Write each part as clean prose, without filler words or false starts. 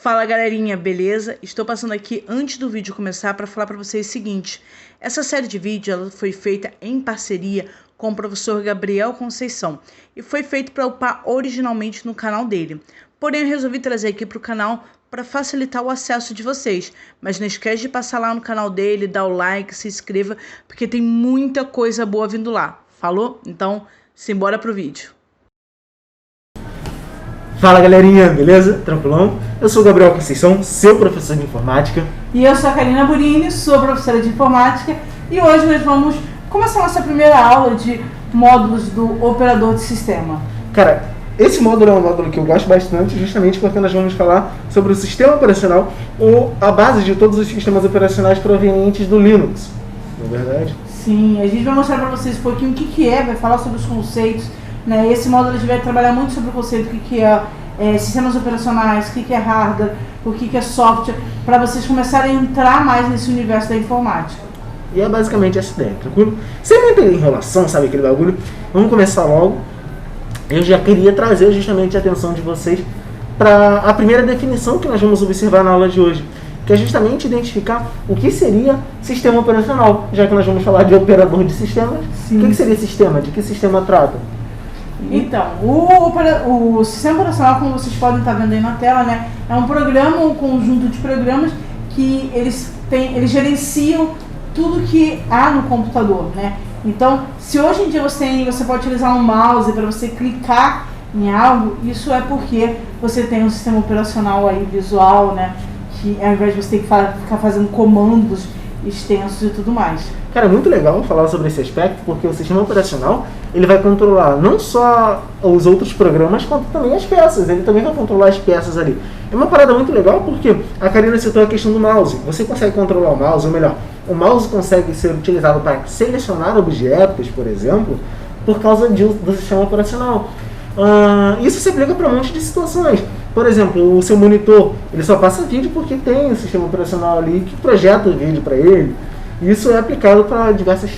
Fala galerinha, beleza? Estou passando aqui antes do vídeo começar para falar para vocês o seguinte: essa série de vídeo ela foi feita em parceria com o professor Gabriel Conceição e foi feito para upar originalmente no canal dele. Porém, eu resolvi trazer aqui para o canal para facilitar o acesso de vocês. Mas não esquece de passar lá no canal dele, dar o like, se inscreva, porque tem muita coisa boa vindo lá. Falou? Então, simbora pro vídeo. Fala galerinha, beleza? Tranquilão? Eu sou o Gabriel Conceição, seu professor de informática. E eu sou a Karina Burini, sou professora de informática. E hoje nós vamos começar nossa primeira aula de módulos do operador de sistema. Cara, esse módulo é um módulo que eu gosto bastante, justamente porque nós vamos falar sobre o sistema operacional ou a base de todos os sistemas operacionais provenientes do Linux. Não é verdade? Sim, a gente vai mostrar para vocês um pouquinho o que é, vai falar sobre os conceitos. Né? Esse módulo a gente vai trabalhar muito sobre o conceito do que é sistemas operacionais, o que é hardware, o que é software, para vocês começarem a entrar mais nesse universo da informática. E é basicamente essa ideia, tranquilo? Sem muita enrolação, sabe aquele bagulho? Vamos começar logo. Eu já queria trazer justamente a atenção de vocês para a primeira definição que nós vamos observar na aula de hoje, que é justamente identificar o que seria sistema operacional, já que nós vamos falar de operador de sistemas. Sim. O que seria sistema? De que sistema trata? Então, o sistema operacional, como vocês podem estar vendo aí na tela, né, é um programa, um conjunto de programas que eles gerenciam tudo que há no computador, né? Então, se hoje em dia você pode utilizar um mouse para você clicar em algo, isso é porque você tem um sistema operacional aí visual, né, que ao invés de você ter que ficar fazendo comandos extensos e tudo mais. Cara, é muito legal falar sobre esse aspecto, porque o sistema operacional ele vai controlar não só os outros programas, quanto também as peças. Ele também vai controlar as peças ali. É uma parada muito legal porque a Karina citou a questão do mouse. Você consegue controlar o mouse, ou melhor, o mouse consegue ser utilizado para selecionar objetos, por exemplo, por causa do sistema operacional. Isso se aplica para um monte de situações. Por exemplo, o seu monitor, ele só passa vídeo porque tem um sistema operacional ali que projeta o vídeo para ele. Isso é aplicado para diversas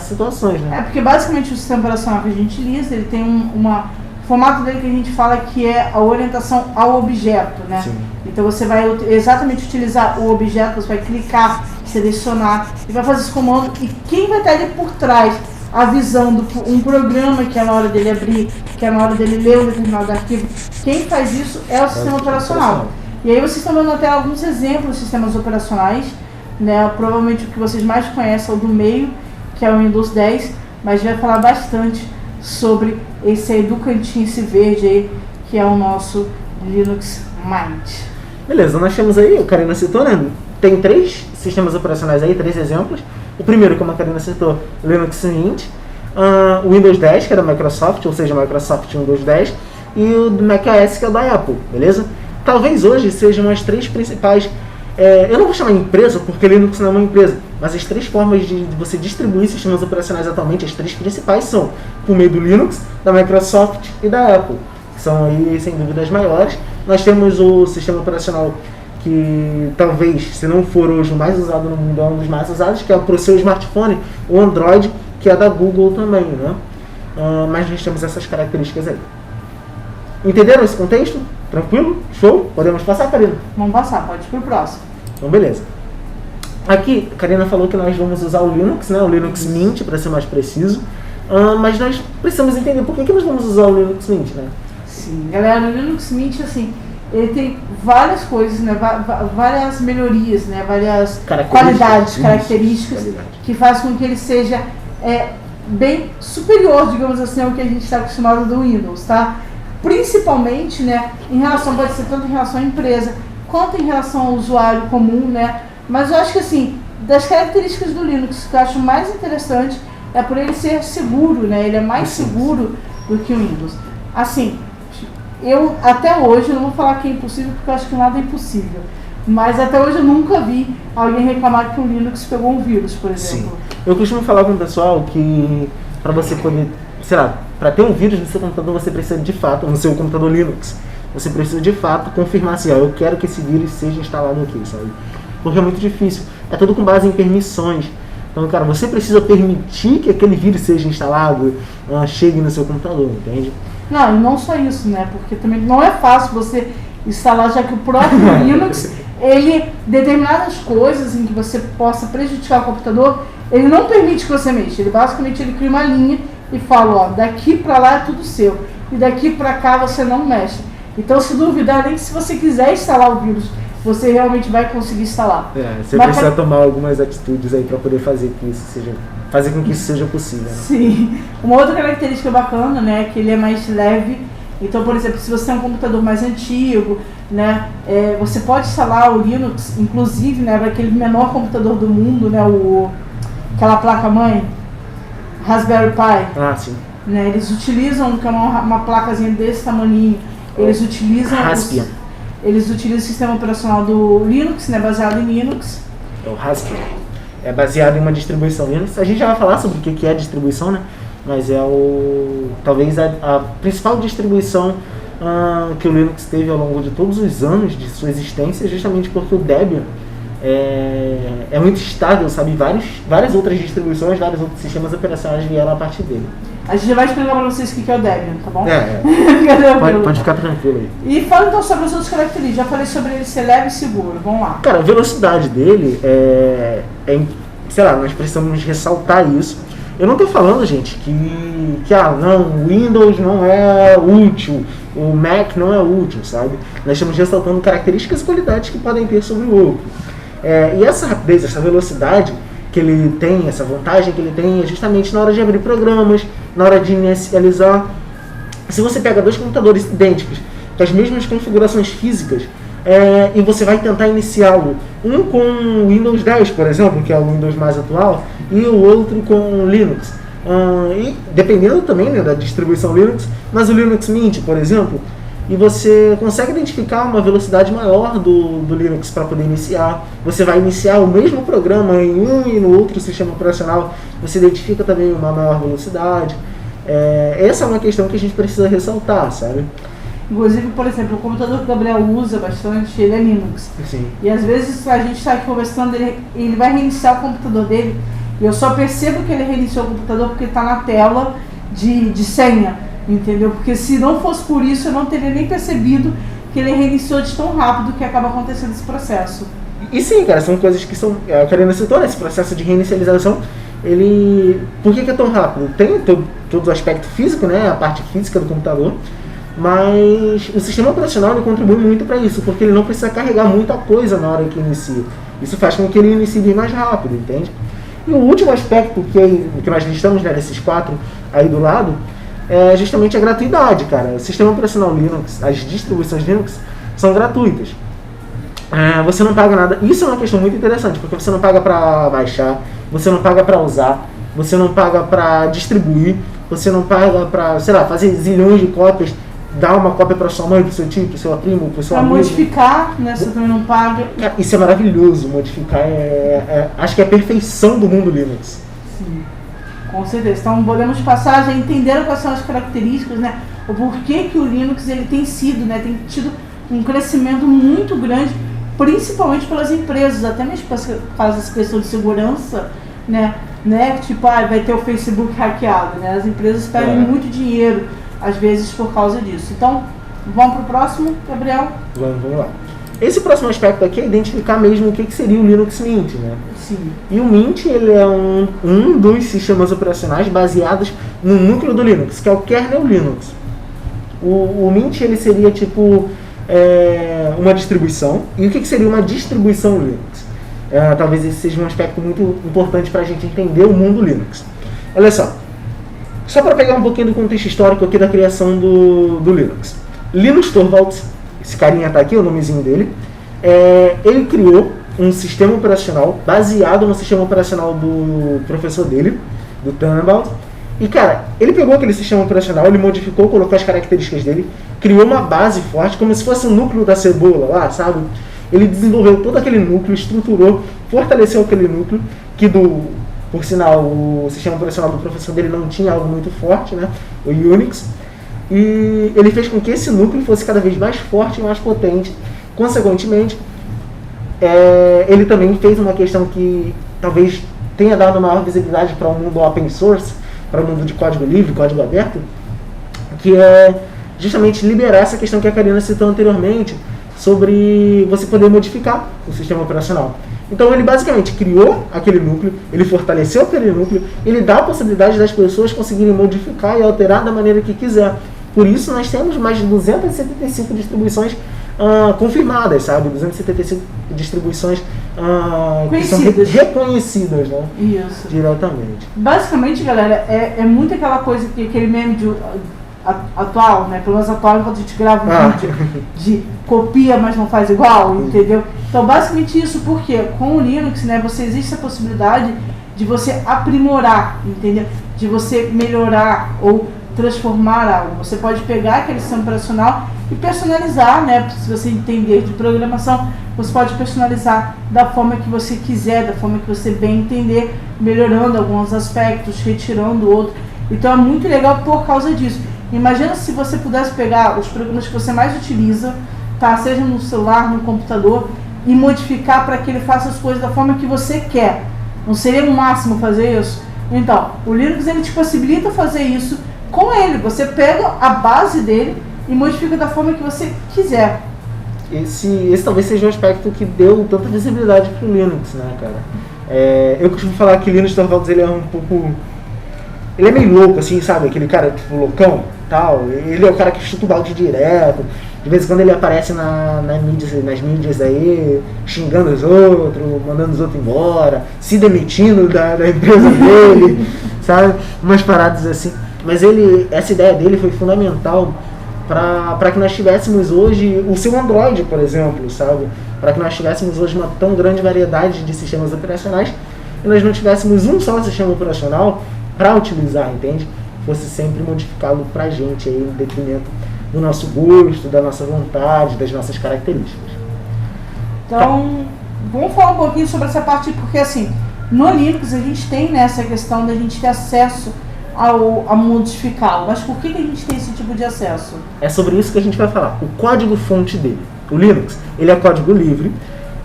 situações, né? É porque basicamente o sistema operacional que a gente utiliza, ele tem o formato dele que a gente fala que é a orientação ao objeto, né? Sim. Então você vai exatamente utilizar o objeto, você vai clicar, selecionar e vai fazer esse comando, e quem vai estar ali por trás avisando um programa que é na hora dele abrir, que é na hora dele ler um determinado arquivo, quem faz isso é o sistema operacional. E aí vocês estão vendo até alguns exemplos de sistemas operacionais, né? Provavelmente o que vocês mais conhecem é o do meio, que é o Windows 10, mas a gente vai falar bastante sobre esse aí do cantinho, esse verde aí, que é o nosso Linux Mint. Beleza, nós temos aí, o Karina citou, né? Tem 3 sistemas operacionais aí, 3 exemplos. O primeiro, como a Karina citou, Linux Mint, o Windows 10, que é da Microsoft, ou seja, Microsoft Windows 10, e o do macOS, que é da Apple, beleza? Talvez hoje sejam as 3 principais. Eu não vou chamar empresa, porque Linux não é uma empresa, mas as 3 formas de você distribuir sistemas operacionais atualmente, as 3 principais são por meio do Linux, da Microsoft e da Apple, que são aí, sem dúvida, as maiores. Nós temos o sistema operacional que talvez, se não for hoje o mais usado no mundo, é um dos mais usados, que é para o seu smartphone, o Android, que é da Google também, né? Mas nós temos essas características aí. Entenderam esse contexto? Tranquilo? Show? Podemos passar, Karina? Vamos passar, pode ir pro próximo. Então, beleza. Aqui, a Karina falou que nós vamos usar o Linux, né? O Linux Mint, para ser mais preciso. Mas nós precisamos entender por que nós vamos usar o Linux Mint, né? Sim, galera, o Linux Mint, assim, ele tem várias coisas, né? Várias melhorias, né? Várias qualidades, características que fazem com que ele seja bem superior, digamos assim, ao que a gente está acostumado do Windows, tá? Principalmente, né, em relação, pode ser tanto em relação à empresa, quanto em relação ao usuário comum, né? Mas eu acho que, assim, das características do Linux que eu acho mais interessante é por ele ser seguro, né? Ele é mais seguro do que o Windows. Assim, eu até hoje, não vou falar que é impossível, porque eu acho que nada é impossível, mas até hoje eu nunca vi alguém reclamar que o Linux pegou um vírus, por exemplo. Sim. Eu costumo falar com o pessoal que para você poder, sei lá, para ter um vírus no seu computador, você precisa de fato, no seu computador Linux, você precisa de fato confirmar assim, eu quero que esse vírus seja instalado aqui, sabe? Porque é muito difícil, é tudo com base em permissões. Então, cara, você precisa permitir que aquele vírus seja instalado, chegue no seu computador, entende? Não, e não só isso, né? Porque também não é fácil você instalar, já que o próprio Linux, ele, determinadas coisas em que você possa prejudicar o computador, ele não permite que você mexa. Ele basicamente cria uma linha e fala, ó, daqui para lá é tudo seu, e daqui para cá você não mexe. Então, se duvidar, nem se você quiser instalar o vírus, você realmente vai conseguir instalar. Você precisa tomar algumas atitudes aí para poder fazer com que isso seja possível. Né? Sim. Uma outra característica bacana, né, é que ele é mais leve. Então, por exemplo, se você tem um computador mais antigo, né, você pode instalar o Linux, inclusive, né, para aquele menor computador do mundo, né, aquela placa-mãe, Raspberry Pi. Ah, sim. Né, eles utilizam uma placazinha desse tamaninho. Eles utilizam o sistema operacional do Linux, né, baseado em Linux. É o Raspbian. É baseado em uma distribuição Linux. A gente já vai falar sobre o que é distribuição, né? Mas é talvez a principal distribuição que o Linux teve ao longo de todos os anos de sua existência, justamente porque o Debian é muito estável, sabe? Várias outras distribuições, vários outros sistemas operacionais vieram a partir dele. A gente vai explicar para vocês o que é o Debian, tá bom? Pode ficar tranquilo aí. E fala então sobre as outras características. Já falei sobre ele ser leve e seguro. Vamos lá. Cara, a velocidade dele sei lá, nós precisamos ressaltar isso. Eu não estou falando, gente, que não, o Windows não é útil, o Mac não é útil, sabe? Nós estamos ressaltando características e qualidades que podem ter sobre o outro. E essa rapidez, essa velocidade que ele tem, essa vantagem que ele tem é justamente na hora de abrir programas, na hora de inicializar. Se você pega dois computadores idênticos, com as mesmas configurações físicas, e você vai tentar iniciá-lo, um com o Windows 10, por exemplo, que é o Windows mais atual, e o outro com o Linux. E dependendo também, né, da distribuição Linux, mas o Linux Mint, por exemplo, e você consegue identificar uma velocidade maior do Linux para poder iniciar. Você vai iniciar o mesmo programa em um e no outro sistema operacional, você identifica também uma maior velocidade. Essa é uma questão que a gente precisa ressaltar, sabe? Inclusive, por exemplo, o computador que o Gabriel usa bastante, ele é Linux. Sim. E às vezes a gente está aqui conversando, ele vai reiniciar o computador dele, e eu só percebo que ele reiniciou o computador porque está na tela de senha, entendeu? Porque se não fosse por isso, eu não teria nem percebido que ele reiniciou de tão rápido que acaba acontecendo esse processo. E sim, cara, são coisas que são... A Karina citou, esse processo de reinicialização, por que é tão rápido? Tem todo o aspecto físico, né, a parte física do computador, mas o sistema operacional ele contribui muito para isso, porque ele não precisa carregar muita coisa na hora que inicia. Isso faz com que ele inicie bem mais rápido, entende? E o último aspecto que nós listamos, né, desses 4 aí do lado, é justamente a gratuidade, cara. O sistema operacional Linux, as distribuições Linux são gratuitas. Você não paga nada. Isso é uma questão muito interessante, porque você não paga para baixar, você não paga para usar, você não paga para distribuir, você não paga para, sei lá, fazer zilhões de cópias, dar uma cópia para sua mãe, para o seu tio, para o seu primo, para o seu amigo. Para modificar, né, você também não paga. Isso é maravilhoso, modificar acho que é a perfeição do mundo Linux. Sim, com certeza. Então podemos passar, já entenderam quais são as características, né, o porquê que o Linux ele tem tido um crescimento muito grande, principalmente pelas empresas, até mesmo por causa dessa questão de segurança, né, tipo, vai ter o Facebook hackeado, né, as empresas perdem muito dinheiro, às vezes, por causa disso. Então, vamos para o próximo, Gabriel? Vamos lá. Esse próximo aspecto aqui é identificar mesmo o que seria o Linux Mint, né? Sim. E o Mint, ele é um dos sistemas operacionais baseados no núcleo do Linux, que é o kernel Linux. O Mint, ele seria tipo uma distribuição. E o que seria uma distribuição Linux? Talvez esse seja um aspecto muito importante para a gente entender o mundo Linux. Olha só para pegar um pouquinho do contexto histórico aqui da criação do Linux. Linus Torvalds, esse carinha tá aqui, o nomezinho dele, ele criou um sistema operacional baseado no sistema operacional do professor dele, do Tannenbaum. E cara, ele pegou aquele sistema operacional, ele modificou, colocou as características dele, criou uma base forte, como se fosse o núcleo da cebola lá, sabe? Ele desenvolveu todo aquele núcleo, estruturou, fortaleceu aquele núcleo, que por sinal, o sistema operacional do professor dele não tinha algo muito forte, né? O Unix. E ele fez com que esse núcleo fosse cada vez mais forte e mais potente. Consequentemente, ele também fez uma questão que talvez tenha dado maior visibilidade para o mundo open source, para o mundo de código livre, código aberto, que é justamente liberar essa questão que a Karina citou anteriormente, sobre você poder modificar o sistema operacional. Então ele basicamente criou aquele núcleo, ele fortaleceu aquele núcleo, ele dá a possibilidade das pessoas conseguirem modificar e alterar da maneira que quiser. Por isso nós temos mais de 275 distribuições confirmadas, sabe? 275 distribuições que são reconhecidas, né? Isso. Diretamente. Basicamente, galera, é muito aquela coisa que aquele meme atual, né? Pelo menos atual, enquanto a gente grava um vídeo de copia, mas não faz igual, entendeu? Então, basicamente isso, porque com o Linux, né, existe a possibilidade de você aprimorar, entendeu? De você melhorar ou transformar algo. Você pode pegar aquele sistema operacional e personalizar, né? Se você entender de programação, você pode personalizar da forma que você quiser, da forma que você bem entender, melhorando alguns aspectos, retirando outro. Então é muito legal por causa disso. Imagina se você pudesse pegar os programas que você mais utiliza, tá? Seja no celular, no computador, e modificar para que ele faça as coisas da forma que você quer. Não seria no máximo fazer isso? Então, o Linux ele te possibilita fazer isso com ele. Você pega a base dele e modifica da forma que você quiser. Esse talvez seja o aspecto que deu tanta visibilidade pro Linux, né, cara? Eu costumo falar que Linus Torvalds ele é um pouco... Ele é meio louco, assim, sabe? Aquele cara, tipo, loucão, tal. Ele é o cara que chuta o balde direto. De vez em quando ele aparece nas mídias aí, xingando os outros, mandando os outros embora, se demitindo da empresa dele, sabe? Umas paradas assim. Mas essa ideia dele foi fundamental para que nós tivéssemos hoje o seu Android, por exemplo, sabe? Para que nós tivéssemos hoje uma tão grande variedade de sistemas operacionais e nós não tivéssemos um só sistema operacional para utilizar, entende? Fosse sempre modificá-lo para a gente, aí, em detrimento do nosso gosto, da nossa vontade, das nossas características. Então, vamos falar um pouquinho sobre essa parte, porque assim, no Linux a gente tem, né, essa questão da gente ter acesso a modificá-lo. Mas por que a gente tem esse tipo de acesso? É sobre isso que a gente vai falar. O código-fonte dele. O Linux, ele é código livre,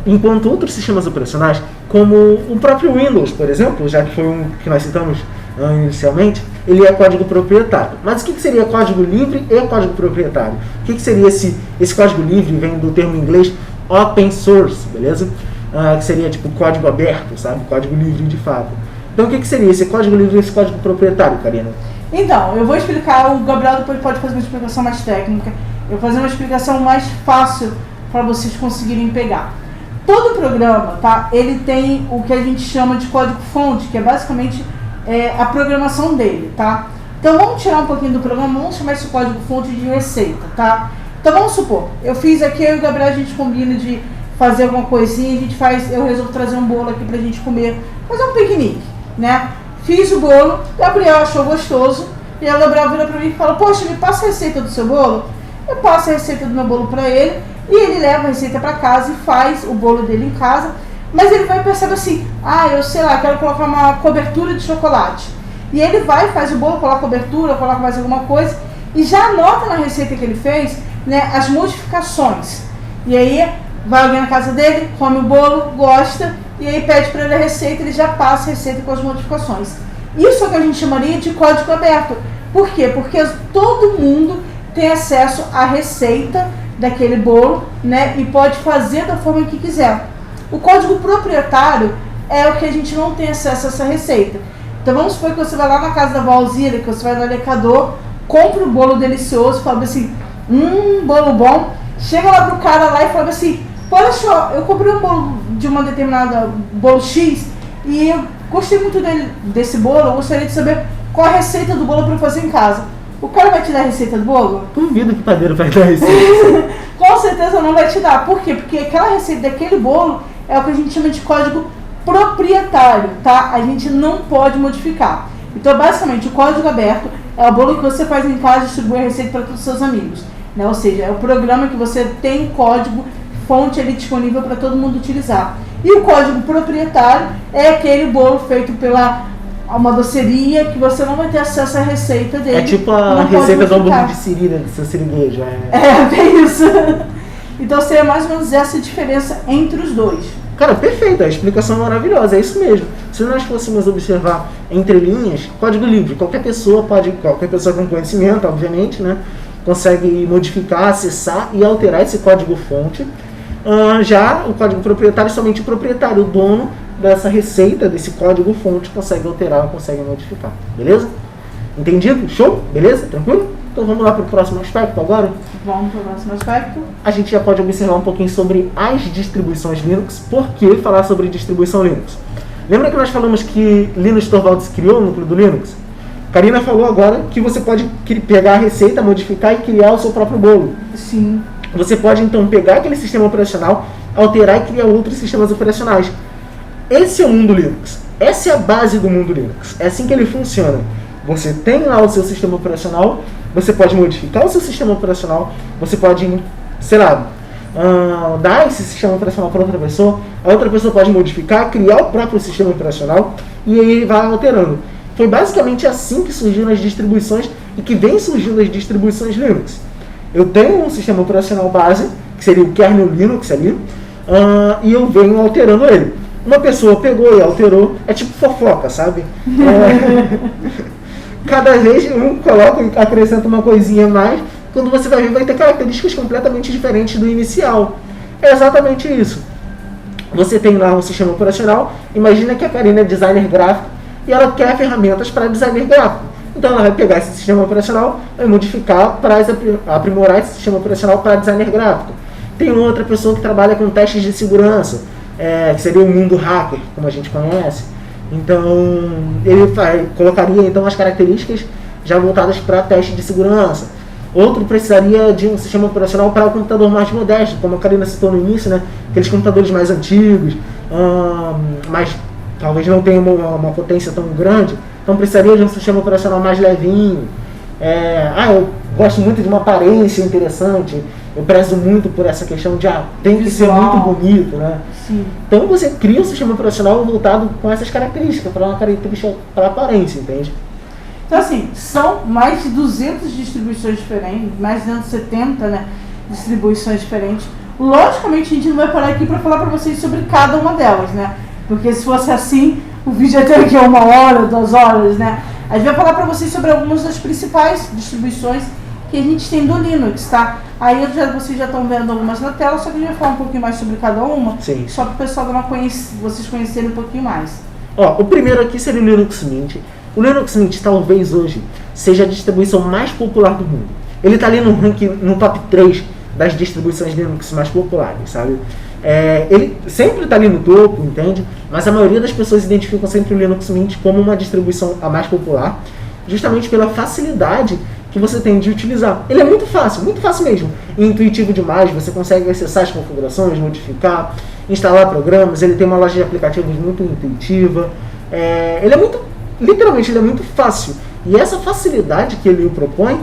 enquanto outros sistemas operacionais, como o próprio Windows, por exemplo, já que foi um que nós citamos inicialmente, ele é código proprietário. Mas o que seria código livre e código proprietário? O que seria esse código livre? Vem do termo em inglês open source, beleza? Que seria tipo código aberto, sabe? Código livre de fato. Então o que seria esse código livre e esse código proprietário, Karina? Então, eu vou explicar, o Gabriel depois pode fazer uma explicação mais técnica. Eu vou fazer uma explicação mais fácil para vocês conseguirem pegar. Todo programa, tá? Ele tem o que a gente chama de código-fonte, que é basicamente a programação dele, tá? Então vamos tirar um pouquinho do programa, vamos chamar esse código-fonte de receita, tá? Então vamos supor, eu fiz aqui, eu e o Gabriel, a gente combina de fazer alguma coisinha, eu resolvo trazer um bolo aqui pra gente comer, fazer um piquenique, né? Fiz o bolo, Gabriel achou gostoso, e aí o Gabriel vira pra mim e fala, poxa, me passa a receita do seu bolo? Eu passo a receita do meu bolo pra ele, e ele leva a receita pra casa e faz o bolo dele em casa, mas ele vai perceber assim, eu sei lá, quero colocar uma cobertura de chocolate. E ele vai, faz o bolo, coloca cobertura, coloca mais alguma coisa, e já anota na receita que ele fez, né, as modificações. E aí, vai alguém na casa dele, come o bolo, gosta, e aí pede para ele a receita, ele já passa a receita com as modificações. Isso é o que a gente chamaria de código aberto. Por quê? Porque todo mundo tem acesso à receita daquele bolo, né, e pode fazer da forma que quiser. O código proprietário é o que a gente não tem acesso a essa receita. Então vamos supor que você vai lá na casa da vó Alzira, que você vai no Alecador, compra um bolo delicioso, fala assim, bolo bom, chega lá pro cara lá e fala assim, olha só, eu comprei um bolo de uma determinada bolo X e eu gostei muito desse bolo, eu gostaria de saber qual a receita do bolo para eu fazer em casa. O cara vai te dar a receita do bolo? Duvido que o padeiro vai dar a receita. Com certeza não vai te dar. Por quê? Porque aquela receita daquele bolo é o que a gente chama de código proprietário, tá? A gente não pode modificar. Então, basicamente, o código aberto é o bolo que você faz em casa e distribui a receita para todos os seus amigos, né? Ou seja, é o programa que você tem código fonte ali disponível para todo mundo utilizar. E o código proprietário é aquele bolo feito pela uma doceria que você não vai ter acesso à receita dele. É tipo a receita do hambúrguer de sirira, do seu siriguejo. Bem isso. Então seria mais ou menos essa diferença entre os dois. Cara, perfeito, a explicação é maravilhosa, é isso mesmo. Se nós fôssemos observar entre linhas, código livre, qualquer pessoa com conhecimento, obviamente, né, consegue modificar, acessar e alterar esse código-fonte. Já o código proprietário, somente o proprietário, o dono dessa receita, desse código-fonte, consegue alterar, consegue modificar. Beleza? Entendido? Show? Beleza? Tranquilo? Então vamos lá para o próximo aspecto agora? Vamos para o próximo aspecto. A gente já pode observar um pouquinho sobre as distribuições Linux. Por que falar sobre distribuição Linux? Lembra que nós falamos que Linus Torvalds criou o núcleo do Linux? Karina falou agora que você pode pegar a receita, modificar e criar o seu próprio bolo. Sim. Você pode então pegar aquele sistema operacional, alterar e criar outros sistemas operacionais. Esse é o mundo Linux. Essa é a base do mundo Linux. É assim que ele funciona. Você tem lá o seu sistema operacional, você pode modificar o seu sistema operacional, você pode, sei lá, dar esse sistema operacional para outra pessoa, a outra pessoa pode modificar, criar o próprio sistema operacional e aí ele vai alterando. Foi basicamente assim que surgiram as distribuições e que vem surgindo as distribuições Linux. Eu tenho um sistema operacional base, que seria o kernel Linux ali, e eu venho alterando ele. Uma pessoa pegou e alterou, é tipo fofoca, sabe? Cada vez um coloca e acrescenta uma coisinha a mais, quando você vai ver vai ter características completamente diferentes do inicial. É exatamente isso. Você tem lá um sistema operacional, imagina que a Karina é designer gráfico e ela quer ferramentas para designer gráfico. Então ela vai pegar esse sistema operacional e modificar para aprimorar esse sistema operacional para designer gráfico. Tem outra pessoa que trabalha com testes de segurança, que seria o mundo hacker, como a gente conhece. Então ele colocaria então as características já voltadas para teste de segurança. Outro precisaria de um sistema operacional para o computador mais modesto, como a Karina citou no início, né? Aqueles computadores mais antigos, mas talvez não tenham uma potência tão grande, então precisaria de um sistema operacional mais levinho. Eu gosto muito de uma aparência interessante, eu prezo muito por essa questão de tem que ser muito bonito, né? Sim. Então você cria um sistema operacional voltado com essas características, para uma característica para aparência, entende? Então assim, são mais de 200 distribuições diferentes, mais de 270, né, distribuições diferentes. Logicamente a gente não vai parar aqui para falar para vocês sobre cada uma delas, né? Porque se fosse assim, o vídeo ia ter aqui 1 hora, 2 horas, né? A gente vai falar para vocês sobre algumas das principais distribuições que a gente tem do Linux, tá? Aí vocês já estão vendo algumas na tela, só que a gente vai falar um pouquinho mais sobre cada uma. Sim. Só para o pessoal vocês conhecerem um pouquinho mais. O primeiro aqui seria o Linux Mint. O Linux Mint talvez hoje seja a distribuição mais popular do mundo. Ele está ali no ranking, no top 3 das distribuições Linux mais populares, sabe? Ele sempre está ali no topo, entende? Mas a maioria das pessoas identificam sempre o Linux Mint como uma distribuição a mais popular, justamente pela facilidade que você tem de utilizar. Ele é muito fácil mesmo, e intuitivo demais. Você consegue acessar as configurações, modificar, instalar programas. Ele tem uma loja de aplicativos muito intuitiva. Ele é literalmente muito fácil. E essa facilidade que ele propõe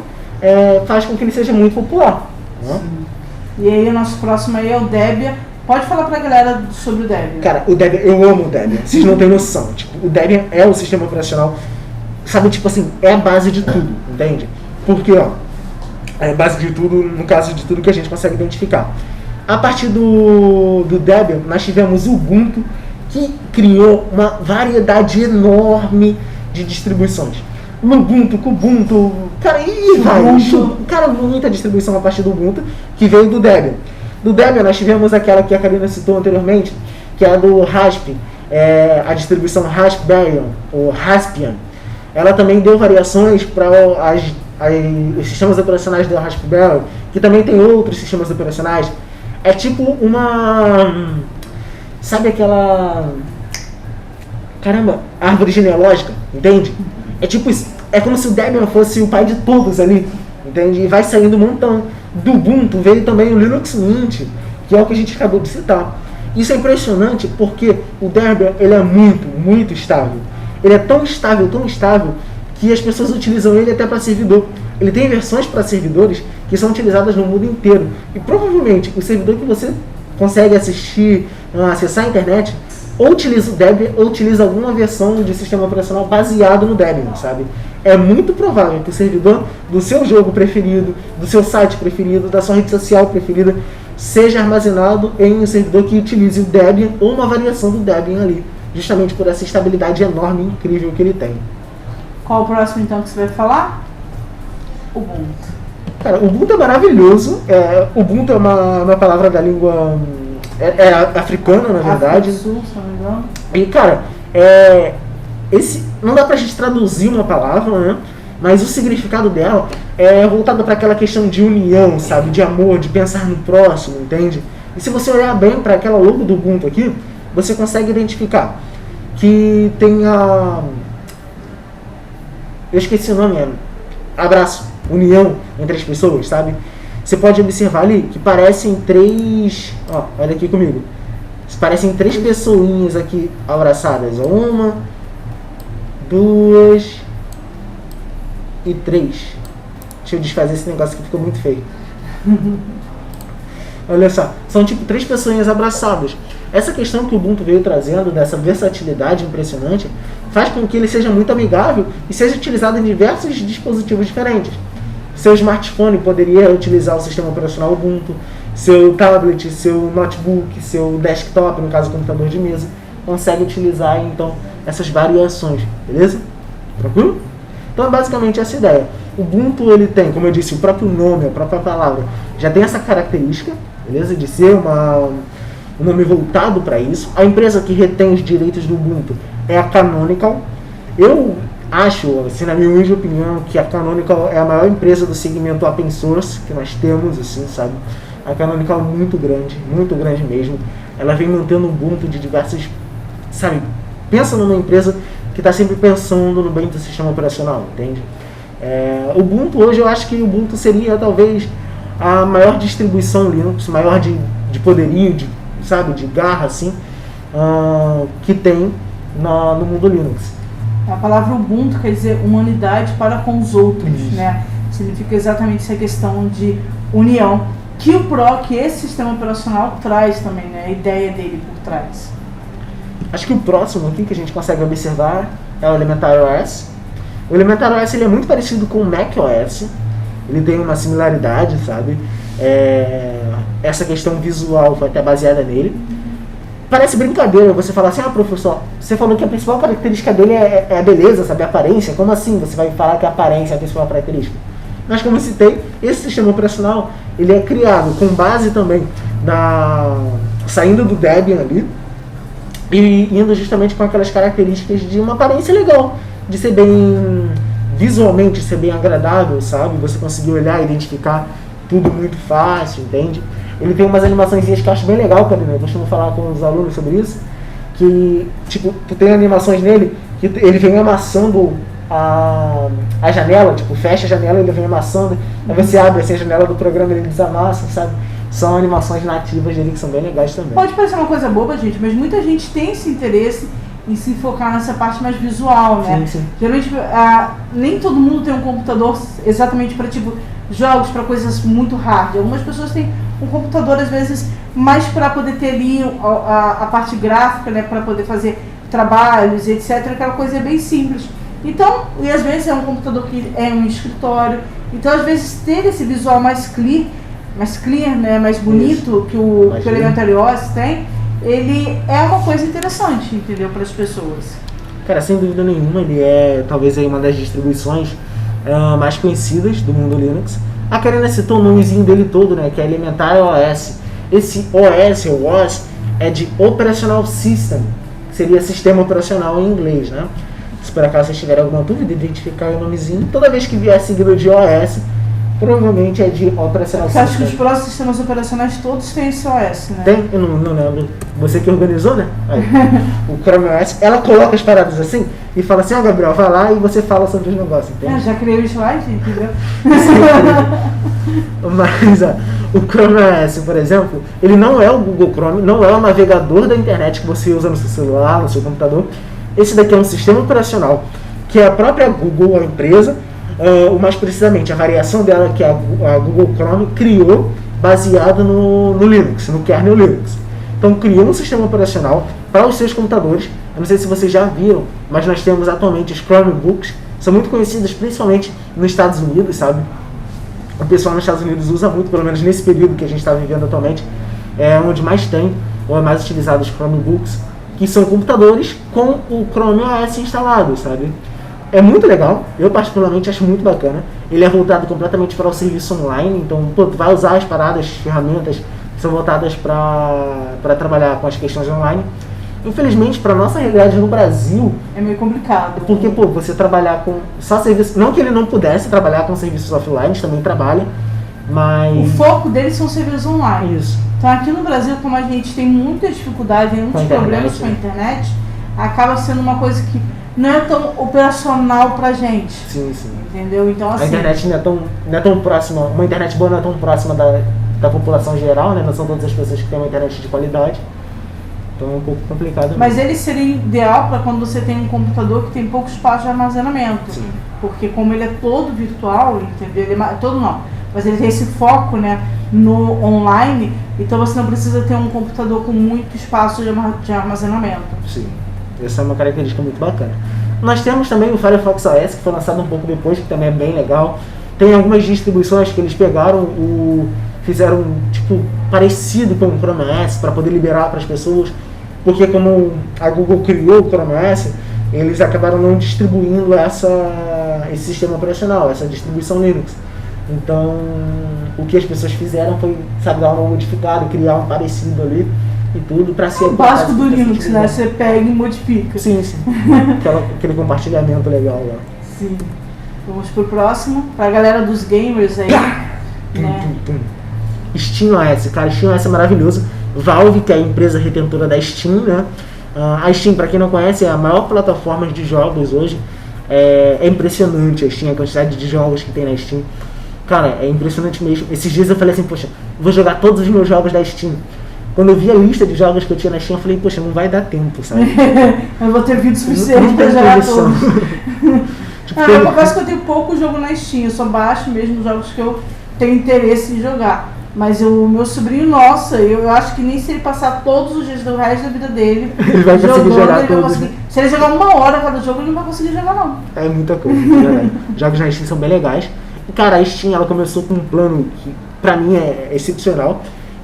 faz com que ele seja muito popular. Né? E aí o nosso próximo aí é o Debian. Pode falar pra galera sobre o Debian. Cara, o Debian, eu amo o Debian. Vocês não têm noção. Tipo, o Debian é o sistema operacional, sabe, tipo assim, é a base de tudo, entende? Porque, é a base de tudo, no caso de tudo que a gente consegue identificar. A partir do Debian, nós tivemos o Ubuntu, que criou uma variedade enorme de distribuições. Ubuntu, Kubuntu, cara, e vai. Cara, muita distribuição a partir do Ubuntu, que veio do Debian. Do Debian nós tivemos aquela que a Karina citou anteriormente, que é a do Raspbian, a distribuição Raspbian, ou Raspbian. Ela também deu variações para os sistemas operacionais do Raspberry, que também tem outros sistemas operacionais. É tipo uma... Sabe aquela... Caramba, árvore genealógica, entende? É tipo isso. É como se o Debian fosse o pai de todos ali, entende? E vai saindo um montão. Do Ubuntu veio também o Linux Mint, que é o que a gente acabou de citar. Isso é impressionante porque o Debian ele é muito estável. Ele é tão estável, que as pessoas utilizam ele até para servidor. Ele tem versões para servidores que são utilizadas no mundo inteiro. E provavelmente o servidor que você consegue acessar a internet, ou utiliza o Debian, ou utiliza alguma versão de sistema operacional baseado no Debian, sabe? É muito provável que o servidor do seu jogo preferido, do seu site preferido, da sua rede social preferida, seja armazenado em um servidor que utilize o Debian ou uma variação do Debian ali, justamente por essa estabilidade enorme e incrível que ele tem. Qual o próximo então que você vai falar? Ubuntu. Cara, Ubuntu é maravilhoso. Ubuntu é uma palavra da língua africana, na verdade. Sul, se não me engano. E, cara, não dá pra gente traduzir uma palavra, né? Mas o significado dela é voltado para aquela questão de união, sabe? De amor, de pensar no próximo, entende? E se você olhar bem para aquela logo do Ubuntu aqui, você consegue identificar que tem eu esqueci o nome, abraço, união entre as pessoas, sabe? Você pode observar ali que parecem 3... Ó, olha aqui comigo. Parecem 3 pessoinhas aqui abraçadas. 1, 2 e 3. Deixa eu desfazer esse negócio que ficou muito feio. Olha só, são tipo 3 pessoinhas abraçadas. Essa questão que o Ubuntu veio trazendo, dessa versatilidade impressionante, faz com que ele seja muito amigável e seja utilizado em diversos dispositivos diferentes. Seu smartphone poderia utilizar o sistema operacional Ubuntu, seu tablet, seu notebook, seu desktop, no caso computador de mesa, consegue utilizar então essas variações, beleza? Tranquilo? Então é basicamente essa ideia. O Ubuntu, ele tem, como eu disse, o próprio nome, a própria palavra, já tem essa característica, beleza? De ser um nome voltado para isso. A empresa que retém os direitos do Ubuntu é a Canonical. Eu acho, assim, na minha humilde opinião, que a Canonical é a maior empresa do segmento open source que nós temos, assim, sabe? A Canonical é muito grande mesmo. Ela vem mantendo o Ubuntu de diversas, sabe? Pensa numa empresa que está sempre pensando no bem do sistema operacional, entende? O Ubuntu, hoje eu acho que o Ubuntu seria talvez a maior distribuição Linux, maior de poderio, de garra, assim, que tem no mundo Linux. A palavra Ubuntu quer dizer humanidade para com os outros, né? Significa exatamente essa questão de união, que esse sistema operacional traz também, né? A ideia dele por trás. Acho que o próximo aqui que a gente consegue observar é o Elementary OS. O Elementary OS, ele é muito parecido com o Mac OS. Ele tem uma similaridade, sabe? Essa questão visual foi até baseada nele. Parece brincadeira você falar assim, professor, você falou que a principal característica dele é a beleza, sabe? A aparência. Como assim você vai falar que a aparência é a principal característica? Mas como eu citei, esse sistema operacional, ele é criado com base também saindo do Debian ali, e indo justamente com aquelas características de uma aparência legal, de ser bem visualmente, ser bem agradável, sabe? Você conseguir olhar e identificar tudo muito fácil, entende? Ele tem umas animaçõezinhas que eu acho bem legal, Karina. Eu costumo falar com os alunos sobre isso, que, tipo, tu tem animações nele que ele vem amassando a janela, tipo, fecha a janela e ele vem amassando, aí você abre assim a janela do programa e ele desamassa, sabe? São animações nativas dele que são bem legais também. Pode parecer uma coisa boba, gente, mas muita gente tem esse interesse em se focar nessa parte mais visual, né? Sim. Geralmente, nem todo mundo tem um computador exatamente para, tipo, jogos, para coisas muito hard. Algumas pessoas têm um computador, às vezes, mais para poder ter ali a parte gráfica, né? Para poder fazer trabalhos, etc. Aquela coisa bem simples. Então, e às vezes é um computador que é um escritório. Então, às vezes, ter esse visual mais clear, né? Mais bonito que o Elementary OS tem, ele é uma coisa interessante, entendeu? Para as pessoas. Cara, sem dúvida nenhuma, ele é talvez aí uma das distribuições mais conhecidas do mundo Linux. A Karina citou o nomezinho dele todo, né? Que é Elementary OS. Esse OS é de Operational System, que seria sistema operacional em inglês, né? Se por acaso vocês tiverem alguma dúvida, identificar o nomezinho. Toda vez que vier seguido de OS, provavelmente é de Operational System. Eu acho que os próximos sistemas operacionais todos têm esse OS, né? Tem? Eu não lembro. Você que organizou, né? Aí, o Chrome OS, ela coloca as paradas assim e fala assim, Gabriel, vai lá e você fala sobre os negócios, entende? Já criei o slide, entendeu? Mas o Chrome OS, por exemplo, ele não é o Google Chrome, não é o navegador da internet que você usa no seu celular, no seu computador. Esse daqui é um sistema operacional que a própria Google, a empresa, ou mais precisamente a variação dela, que a Google Chrome criou, baseado no Linux, no kernel Linux. Então criou um sistema operacional para os seus computadores. Eu não sei se vocês já viram, mas nós temos atualmente os Chromebooks, são muito conhecidos principalmente nos Estados Unidos, sabe? O pessoal nos Estados Unidos usa muito, pelo menos nesse período que a gente está vivendo atualmente, é onde mais tem, ou é mais utilizado os Chromebooks, que são computadores com o Chrome OS instalado, sabe? é muito legal, eu particularmente acho muito bacana. Ele é voltado completamente para o serviço online, então tu vai usar as paradas, ferramentas que são voltadas para trabalhar com as questões online. Infelizmente, para nossa realidade no Brasil... é meio complicado. Porque, você trabalhar com só serviços... Não que ele não pudesse trabalhar com serviços offline, também trabalha, mas... O foco deles são serviços online. Isso. Então, aqui no Brasil, como a gente tem muita dificuldade, muitos problemas com a internet, acaba sendo uma coisa que não é tão operacional pra gente. Sim, sim. Entendeu? Então, assim... A internet não é tão próxima... Uma internet boa não é tão próxima da população geral, né? Não são todas as pessoas que têm uma internet de qualidade. Então é um pouco complicado. Mas ele seria ideal para quando você tem um computador que tem pouco espaço de armazenamento. Sim. Porque como ele é todo virtual, entendeu? Ele todo não, mas ele tem esse foco, né, no online, então você não precisa ter um computador com muito espaço de armazenamento. Sim, essa é uma característica muito bacana. Nós temos também o Firefox OS, que foi lançado um pouco depois, que também é bem legal. Tem algumas distribuições que eles pegaram, fizeram tipo parecido com o Chrome OS para poder liberar para as pessoas. Porque como a Google criou o Chrome OS, eles acabaram não distribuindo esse sistema operacional, essa distribuição Linux. Então, o que as pessoas fizeram foi, sabe, dar uma modificada, criar um parecido ali e tudo para ser... O básico do Linux, né? Você pega e modifica. Sim, sim. Aquele compartilhamento legal lá. Sim. Vamos pro próximo, pra galera dos gamers aí. Né? SteamOS, cara, SteamOS é maravilhoso. Valve, que é a empresa retentora da Steam, né? A Steam, para quem não conhece, é a maior plataforma de jogos hoje. É impressionante a Steam, a quantidade de jogos que tem na Steam. Cara, é impressionante mesmo. Esses dias eu falei assim, poxa, vou jogar todos os meus jogos da Steam. Quando eu vi a lista de jogos que eu tinha na Steam, eu falei, poxa, não vai dar tempo, sabe? Eu vou ter vida suficiente para jogar todos. Tipo, eu confesso que eu tenho pouco jogo na Steam, eu só baixo mesmo os jogos que eu tenho interesse em jogar. Mas o meu sobrinho, nossa, eu acho que nem se ele passar todos os dias do resto da vida dele ele vai conseguir jogar todos. Se ele jogar 1 hora cada jogo, ele não vai conseguir jogar, não. É muita coisa, verdade. Jogos na Steam são bem legais. E, cara, a Steam, ela começou com um plano que, pra mim, é excepcional.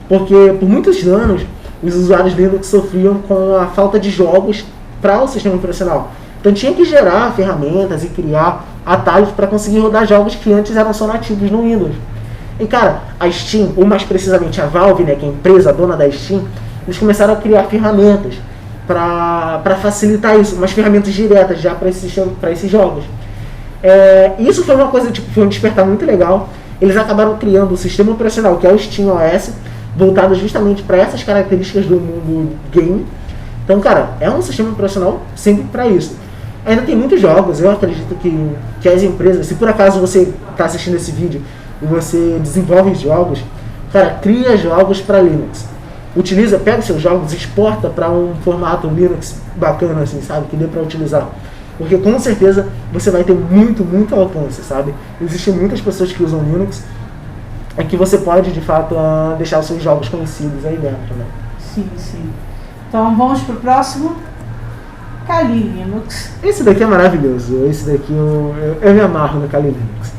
Porque, por muitos anos, os usuários Linux sofriam com a falta de jogos para o sistema operacional. Então, tinha que gerar ferramentas e criar atalhos para conseguir rodar jogos que antes eram só nativos no Windows. E, cara, a Steam, ou mais precisamente a Valve, né, que é a empresa dona da Steam, eles começaram a criar ferramentas para facilitar isso, umas ferramentas diretas já para esses jogos. Isso foi uma coisa, tipo, foi um despertar muito legal. Eles acabaram criando o sistema operacional, que é o SteamOS, voltado justamente para essas características do mundo game. Então, cara, é um sistema operacional sempre para isso. Ainda tem muitos jogos, eu acredito que as empresas, se por acaso você está assistindo esse vídeo e você desenvolve jogos, cara, cria jogos para Linux. Pega os seus jogos, exporta para um formato Linux bacana, assim, sabe, que dê para utilizar. Porque com certeza você vai ter muito alcance, sabe? Existem muitas pessoas que usam Linux e que você pode, de fato, deixar os seus jogos conhecidos aí dentro, né? Sim, sim. Então vamos pro próximo. Kali Linux. Esse daqui é maravilhoso. Esse daqui eu me amarro no Kali Linux.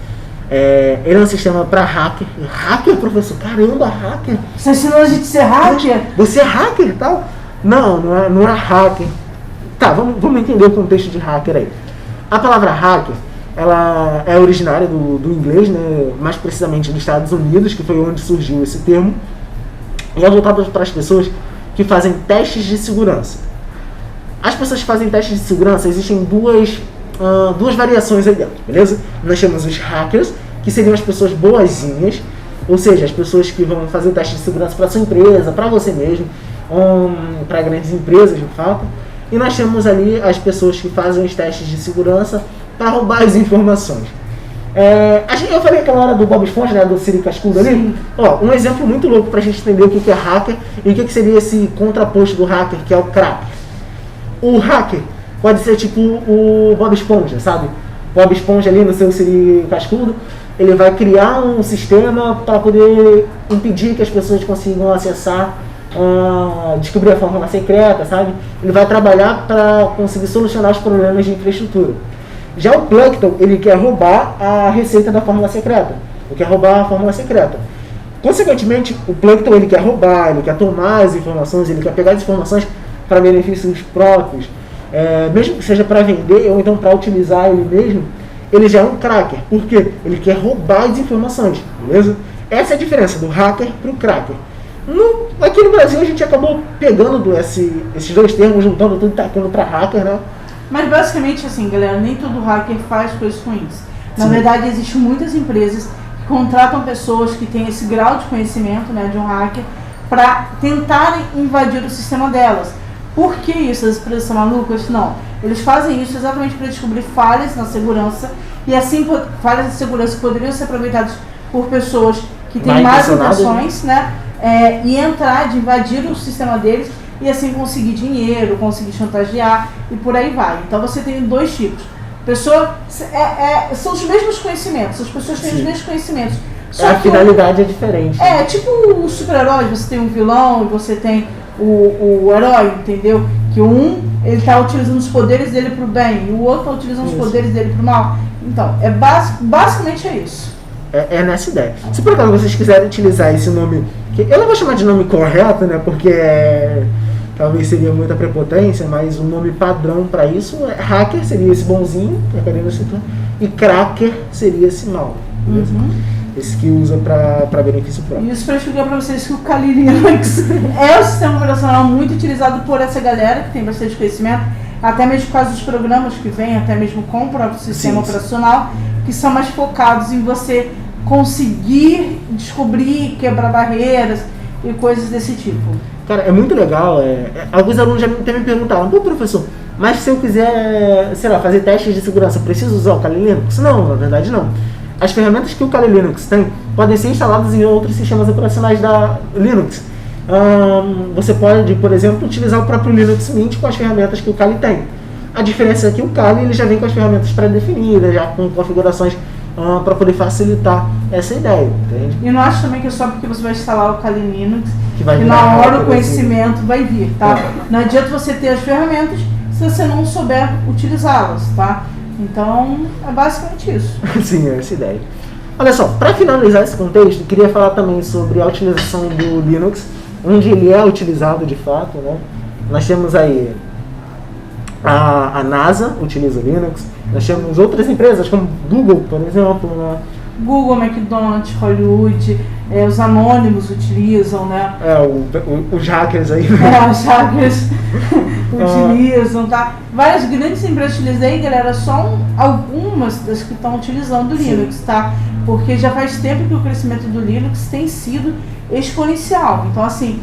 Ele é um sistema para hacker. Hacker, professor? Caramba, hacker! Você ensinou a gente a ser hacker? Você é hacker e tal? Não é hacker. Tá, vamos entender o contexto de hacker aí. A palavra hacker, ela é originária do inglês, né? Mais precisamente dos Estados Unidos, que foi onde surgiu esse termo. E é voltado para as pessoas que fazem testes de segurança. As pessoas que fazem testes de segurança, existem duas variações aí dentro, beleza? Nós temos os hackers, que seriam as pessoas boazinhas, ou seja, as pessoas que vão fazer o teste de segurança para sua empresa, para você mesmo, para grandes empresas, de fato. E nós temos ali as pessoas que fazem os testes de segurança para roubar as informações. Eu falei aquela hora do Bob Esponja, né, do Siri Cascudo ali. Ó, um exemplo muito louco para a gente entender o que é hacker e o que seria esse contraposto do hacker, que é o cracker. O hacker pode ser tipo o Bob Esponja, sabe? Bob Esponja ali no seu Siri Cascudo, ele vai criar um sistema para poder impedir que as pessoas consigam acessar, descobrir a fórmula secreta, sabe? Ele vai trabalhar para conseguir solucionar os problemas de infraestrutura. Já o Plankton, ele quer roubar a receita da fórmula secreta. Ele quer roubar a fórmula secreta. Consequentemente, o Plankton, ele quer roubar, ele quer tomar as informações, ele quer pegar as informações para benefícios próprios. mesmo que seja para vender ou então para utilizar ele mesmo, ele já é um cracker. Por quê? Ele quer roubar as informações, beleza? Essa é a diferença do hacker para o cracker. Aqui no Brasil a gente acabou pegando esses dois termos, juntando tudo e tacando para hacker, né? Mas basicamente assim, galera, nem todo hacker faz coisas ruins. Na Sim. verdade, existem muitas empresas que contratam pessoas que têm esse grau de conhecimento, né, de um hacker para tentarem invadir o sistema delas. Por que isso? As empresas são malucas? Não. Eles fazem isso exatamente para descobrir falhas na segurança e assim falhas de segurança que poderiam ser aproveitadas por pessoas que têm más intenções, né? E entrar, de invadir o sistema deles e assim conseguir dinheiro, conseguir chantagear e por aí vai. Então você tem dois tipos. São os mesmos conhecimentos, as pessoas têm os mesmos conhecimentos. Só a finalidade é diferente. Tipo os super-heróis, você tem um vilão e você tem o herói, entendeu? Que ele está utilizando os poderes dele para o bem e o outro está utilizando os poderes dele para o mal. Então, basicamente é isso. É nessa ideia. Se por acaso vocês quiserem utilizar esse nome, que eu não vou chamar de nome correto, né? Porque talvez seria muita prepotência, mas o nome padrão para isso é hacker, seria esse bonzinho, que a Karina citou, e cracker seria esse mal. Esse que usa para benefício próprio. Isso para explicar para vocês que o Kali Linux é um sistema operacional muito utilizado por essa galera que tem bastante conhecimento, até mesmo por causa dos programas que vêm, até mesmo com o próprio sistema operacional, que são mais focados em você conseguir descobrir, quebrar barreiras e coisas desse tipo. Cara, é muito legal. Alguns alunos já até me perguntaram, pô, professor, mas se eu quiser, sei lá, fazer testes de segurança, preciso usar o Kali Linux? Não, na verdade não. As ferramentas que o Kali Linux tem podem ser instaladas em outros sistemas operacionais da Linux. Você pode, por exemplo, utilizar o próprio Linux Mint com as ferramentas que o Kali tem. A diferença é que o Kali ele já vem com as ferramentas pré-definidas, já com configurações para poder facilitar essa ideia, entende? E não acho também que é só porque você vai instalar o Kali Linux que vai na hora o conhecimento vai vir, tá? Não adianta você ter as ferramentas se você não souber utilizá-las, tá? Então, é basicamente isso. Sim, é essa ideia. Olha só, para finalizar esse contexto, eu queria falar também sobre a utilização do Linux, onde ele é utilizado de fato, né? Nós temos aí a NASA utiliza o Linux, nós temos outras empresas como Google, por exemplo, né? Google, McDonald's, Hollywood, os anônimos utilizam, né? Os hackers aí. Os hackers utilizam, tá? Várias grandes empresas utilizam aí, galera, só algumas das que estão utilizando o Linux, tá? Porque já faz tempo que o crescimento do Linux tem sido exponencial. Então, assim,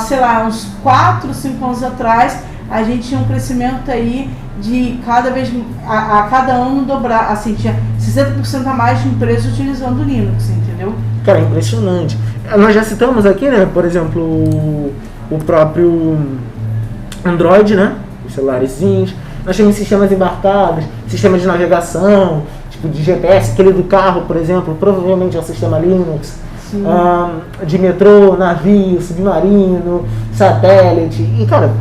sei lá, uns 4, 5 anos atrás, a gente tinha um crescimento aí de cada vez, a cada ano dobrar, assim, tinha 60% a mais de empresas utilizando o Linux, entendeu? Cara, é impressionante. Nós já citamos aqui, né, por exemplo, o próprio Android, né, os celularzinhos. Nós temos sistemas embarcados, sistemas de navegação, tipo de GPS, aquele do carro, por exemplo, provavelmente é o sistema Linux. De metrô, navio, submarino, satélite, e cara,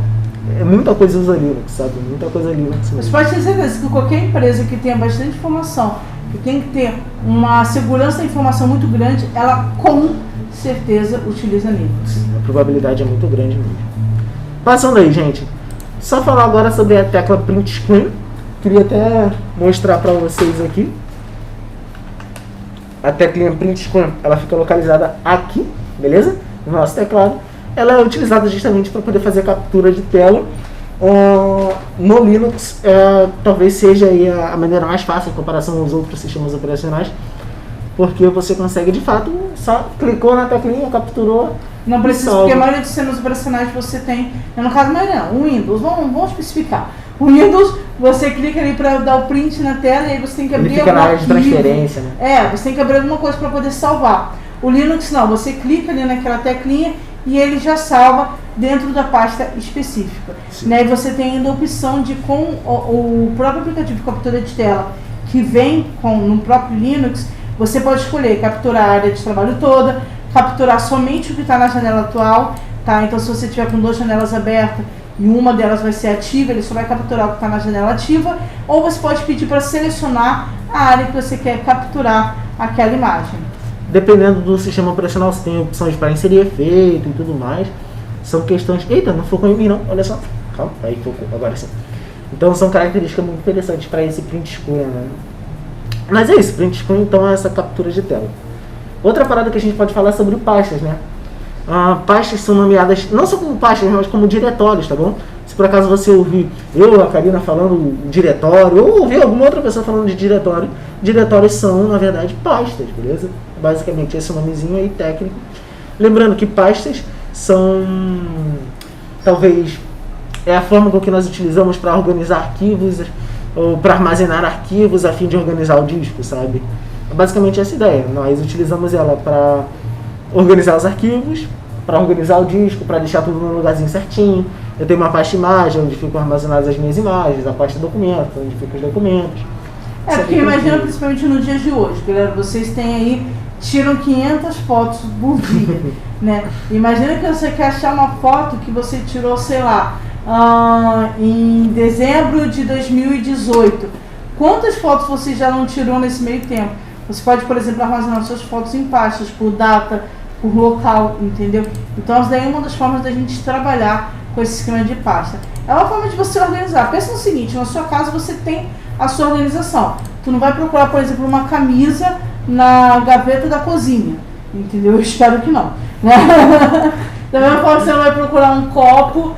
muita coisa usa Linux, sabe? Muita coisa Linux. Você pode ter certeza que qualquer empresa que tenha bastante informação, que tem que ter uma segurança da informação muito grande, ela com certeza utiliza Linux. A probabilidade é muito grande mesmo. Passando aí, gente. Só falar agora sobre a tecla Print Screen. Queria até mostrar para vocês aqui. A teclinha Print Screen, ela fica localizada aqui, beleza? No nosso teclado. Ela é utilizada justamente para poder fazer captura de tela. No Linux, talvez seja aí a maneira mais fácil em comparação aos outros sistemas operacionais, porque você consegue de fato, só clicou na teclinha, capturou. Não precisa, porque a maioria dos sistemas operacionais você tem, no caso não, o Windows, vamos especificar. O Windows, você clica ali para dar o print na tela e aí você tem que abrir algum arquivo. Fica na área de transferência, né? Você tem que abrir alguma coisa para poder salvar. O Linux não, você clica ali naquela teclinha e ele já salva dentro da pasta específica. Né? E você tem ainda a opção de, com o próprio aplicativo de captura de tela que vem no próprio Linux, você pode escolher capturar a área de trabalho toda, capturar somente o que está na janela atual, tá? Então se você tiver com 2 janelas abertas e uma delas vai ser ativa, ele só vai capturar o que está na janela ativa, ou você pode pedir para selecionar a área que você quer capturar aquela imagem. Dependendo do sistema operacional, você tem opções para inserir efeito e tudo mais. São questões... Eita, não focou em mim não, olha só. Calma, aí focou, agora sim. Então são características muito interessantes para esse print screen, né? Mas é isso, print screen então é essa captura de tela. Outra parada que a gente pode falar é sobre pastas, né? Pastas são nomeadas não só como pastas, mas como diretórios, tá bom? Se por acaso você ouvir eu, a Karina falando diretório, ou ouvir alguma outra pessoa falando de diretório, diretórios são, na verdade, pastas, beleza? Basicamente esse nomezinho aí técnico. Lembrando que pastas são, talvez, é a forma com que nós utilizamos para organizar arquivos ou para armazenar arquivos a fim de organizar o disco, sabe? É basicamente essa ideia. Nós utilizamos ela para organizar os arquivos, para organizar o disco, para deixar tudo no lugarzinho certinho. Eu tenho uma pasta imagem, onde ficam armazenadas as minhas imagens, a pasta documentos, onde ficam os documentos. Porque imagina, principalmente no dia de hoje, galera, vocês têm aí, tiram 500 fotos por dia, né? Imagina que você quer achar uma foto que você tirou, sei lá, em dezembro de 2018. Quantas fotos você já não tirou nesse meio tempo? Você pode, por exemplo, armazenar suas fotos em pastas, por data, por local, entendeu? Então, essa daí é uma das formas da gente trabalhar com esse esquema de pasta. É uma forma de você organizar. Pensa no seguinte, na sua casa você tem a sua organização. Tu não vai procurar, por exemplo, uma camisa na gaveta da cozinha, entendeu? Eu espero que não. Da mesma forma, você não vai procurar um copo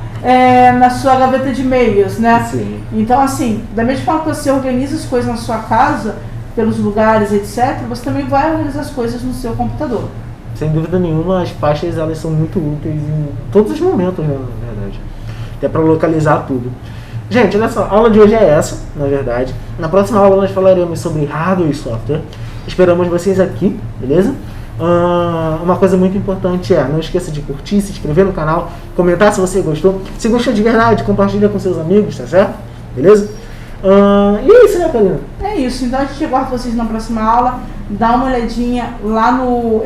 na sua gaveta de e-mails, né? Sim. Então, assim, da mesma forma que você organiza as coisas na sua casa, pelos lugares, etc., você também vai organizar as coisas no seu computador. Sem dúvida nenhuma, as pastas elas são muito úteis em todos os momentos, né, na verdade. Até para localizar tudo. Gente, olha só, a aula de hoje é essa, na verdade. Na próxima aula nós falaremos sobre hardware e software. Esperamos vocês aqui, beleza? Uma coisa muito importante não esqueça de curtir, se inscrever no canal, comentar se você gostou. Se gostou de verdade, compartilha com seus amigos, tá certo? Beleza? E é isso, né, Karina? É isso, então a gente aguarda vocês na próxima aula. Dá uma olhadinha lá no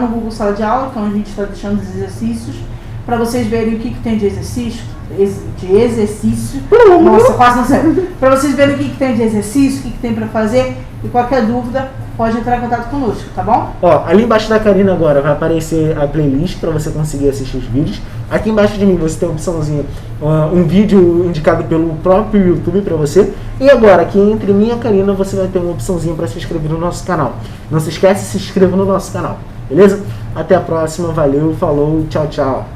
Google Sala de Aula, que é onde a gente está deixando os exercícios, para vocês verem o que tem de exercício. Nossa, quase não sei. Para vocês verem o que tem de exercício, o que tem para fazer, e qualquer dúvida pode entrar em contato conosco, tá bom? Ó, ali embaixo da Karina agora vai aparecer a playlist para você conseguir assistir os vídeos. Aqui embaixo de mim você tem a opçãozinha, um vídeo indicado pelo próprio YouTube para você. E agora, aqui entre mim e a Karina, você vai ter uma opçãozinha para se inscrever no nosso canal. Não se esquece, se inscreva no nosso canal, beleza? Até a próxima, valeu, falou, tchau, tchau.